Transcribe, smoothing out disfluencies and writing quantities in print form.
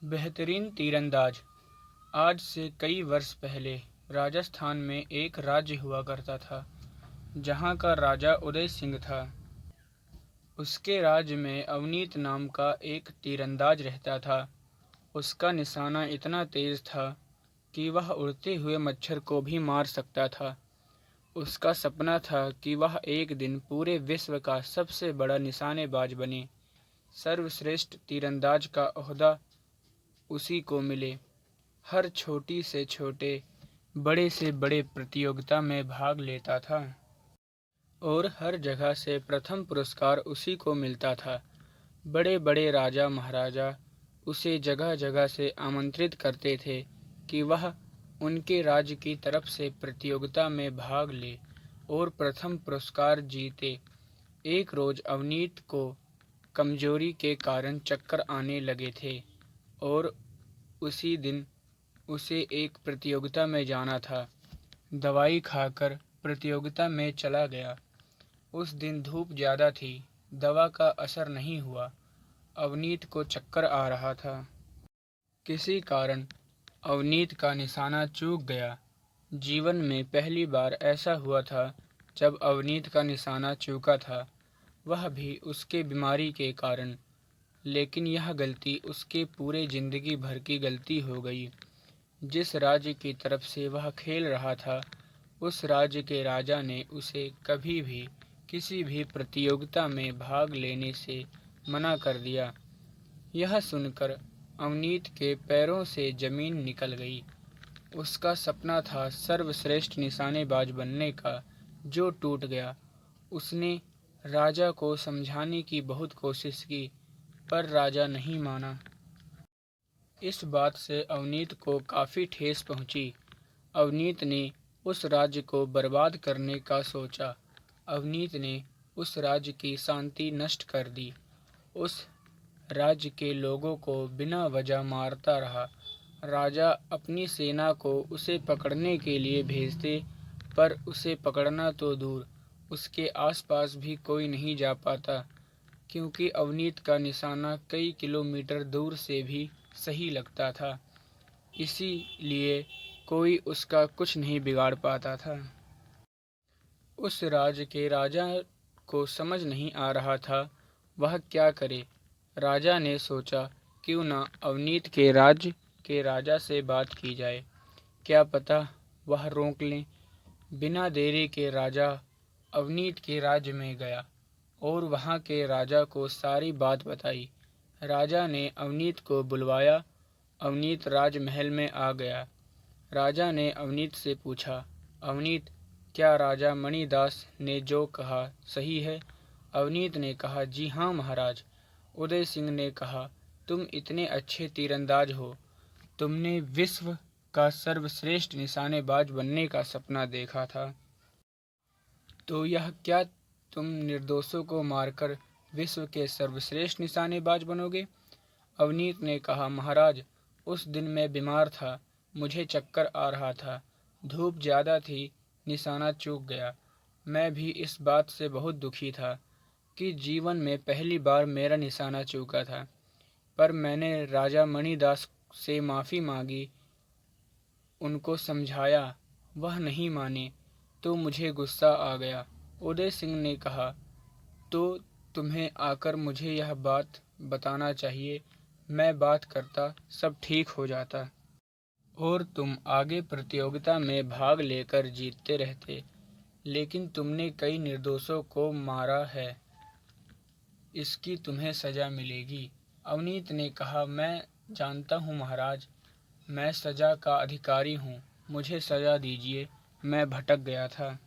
बेहतरीन तीरंदाज। आज से कई वर्ष पहले राजस्थान में एक राज्य हुआ करता था, जहाँ का राजा उदय सिंह था। उसके राज्य में अवनीत नाम का एक तीरंदाज रहता था। उसका निशाना इतना तेज था कि वह उड़ते हुए मच्छर को भी मार सकता था। उसका सपना था कि वह एक दिन पूरे विश्व का सबसे बड़ा निशानेबाज बने। सर्वश्रेष्ठ तीरंदाज का ओहदा उसी को मिले। हर छोटी से छोटे, बड़े से बड़े प्रतियोगिता में भाग लेता था और हर जगह से प्रथम पुरस्कार उसी को मिलता था। बड़े बड़े राजा महाराजा उसे जगह जगह से आमंत्रित करते थे कि वह उनके राज्य की तरफ से प्रतियोगिता में भाग ले और प्रथम पुरस्कार जीते। एक रोज अवनीत को कमजोरी के कारण चक्कर आने लगे थे और उसी दिन उसे एक प्रतियोगिता में जाना था। दवाई खाकर प्रतियोगिता में चला गया। उस दिन धूप ज़्यादा थी, दवा का असर नहीं हुआ। अवनीत को चक्कर आ रहा था। किसी कारण अवनीत का निशाना चूक गया। जीवन में पहली बार ऐसा हुआ था जब अवनीत का निशाना चूका था, वह भी उसके बीमारी के कारण। लेकिन यह गलती उसके पूरे जिंदगी भर की गलती हो गई। जिस राज्य की तरफ से वह खेल रहा था, उस राज्य के राजा ने उसे कभी भी किसी भी प्रतियोगिता में भाग लेने से मना कर दिया। यह सुनकर अवनीत के पैरों से जमीन निकल गई। उसका सपना था सर्वश्रेष्ठ निशानेबाज बनने का, जो टूट गया। उसने राजा को समझाने की बहुत कोशिश की, पर राजा नहीं माना। इस बात से अवनीत को काफ़ी ठेस पहुंची। अवनीत ने उस राज्य को बर्बाद करने का सोचा। अवनीत ने उस राज्य की शांति नष्ट कर दी। उस राज्य के लोगों को बिना वजह मारता रहा। राजा अपनी सेना को उसे पकड़ने के लिए भेजते, पर उसे पकड़ना तो दूर, उसके आसपास भी कोई नहीं जा पाता, क्योंकि अवनीत का निशाना कई किलोमीटर दूर से भी सही लगता था। इसीलिए कोई उसका कुछ नहीं बिगाड़ पाता था। उस राज्य के राजा को समझ नहीं आ रहा था वह क्या करे। राजा ने सोचा, क्यों ना अवनीत के राज्य के राजा से बात की जाए, क्या पता वह रोक लें। बिना देरी के राजा अवनीत के राज्य में गया और वहाँ के राजा को सारी बात बताई। राजा ने अवनीत को बुलवाया। अवनीत राजमहल में आ गया। राजा ने अवनीत से पूछा, अवनीत, क्या राजा मणिदास ने जो कहा सही है? अवनीत ने कहा, जी हाँ महाराज। उदय सिंह ने कहा, तुम इतने अच्छे तीरंदाज हो, तुमने विश्व का सर्वश्रेष्ठ निशानेबाज बनने का सपना देखा था, तो यह क्या तुम निर्दोषों को मारकर विश्व के सर्वश्रेष्ठ निशानेबाज बनोगे? अवनीत ने कहा, महाराज, उस दिन मैं बीमार था, मुझे चक्कर आ रहा था, धूप ज़्यादा थी, निशाना चूक गया। मैं भी इस बात से बहुत दुखी था कि जीवन में पहली बार मेरा निशाना चूका था, पर मैंने राजा मणिदास से माफ़ी मांगी, उनको समझाया, वह नहीं माने, तो मुझे गुस्सा आ गया। उदय सिंह ने कहा, तो तुम्हें आकर मुझे यह बात बताना चाहिए, मैं बात करता, सब ठीक हो जाता और तुम आगे प्रतियोगिता में भाग लेकर जीतते रहते। लेकिन तुमने कई निर्दोषों को मारा है, इसकी तुम्हें सज़ा मिलेगी। अवनीत ने कहा, मैं जानता हूँ महाराज, मैं सज़ा का अधिकारी हूँ, मुझे सज़ा दीजिए, मैं भटक गया था।